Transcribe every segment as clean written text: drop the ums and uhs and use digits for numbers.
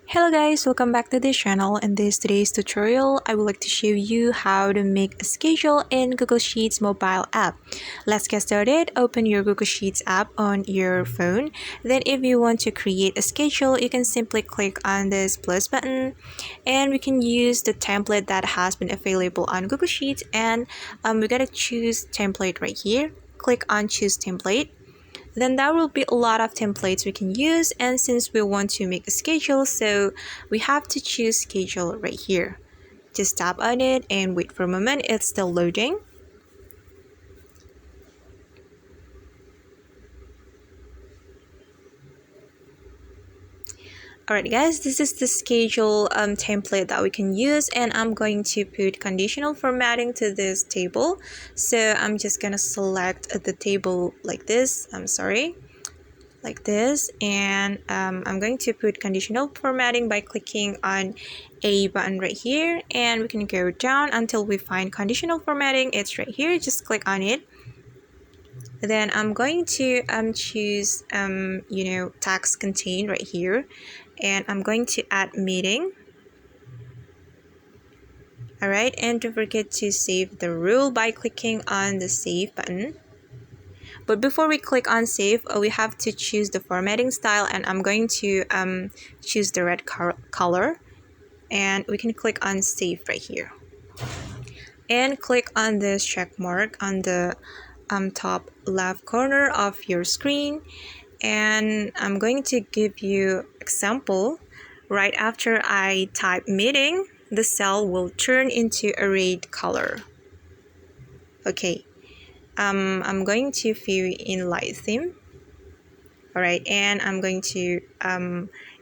Hello guys, welcome back to this channel. In today's tutorial, I would like to show you how to make a schedule in Google Sheets mobile app. Let's get started. Open your Google Sheets app on your phone. Then if you want to create a schedule, you can simply click on this plus button and we can use the template that has been available on Google Sheets, and we gotta choose template right here. Click on choose template. Then there will be a lot of templates we can use, and since we want to make a schedule, so we have to choose schedule right here. Just tap on it and wait for a moment. It's still loading. Alright guys, this is the schedule template that we can use, and I'm going to put conditional formatting to this table. So I'm just gonna select the table like this. Like this, and I'm going to put conditional formatting by clicking on a button right here, and we can go down until we find conditional formatting. It's right here, just click on it. Then I'm going to choose text contain right here, and I'm going to add meeting. Alright, and don't forget to save the rule by clicking on the save button. But before we click on save, we have to choose the formatting style, and I'm going to choose the red color, and we can click on save right here and click on this check mark on the top left corner of your screen. And I'm going to give you example. Right after I type meeting, the cell will turn into a red color. Okay, I'm going to fill in light theme. Alright, and I'm going to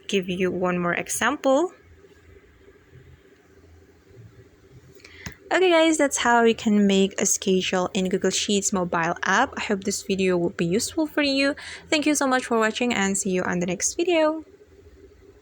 give you one more example. Okay guys, that's how you can make a schedule in Google Sheets mobile app. I hope this video will be useful for you. Thank you so much for watching, and see you on the next video.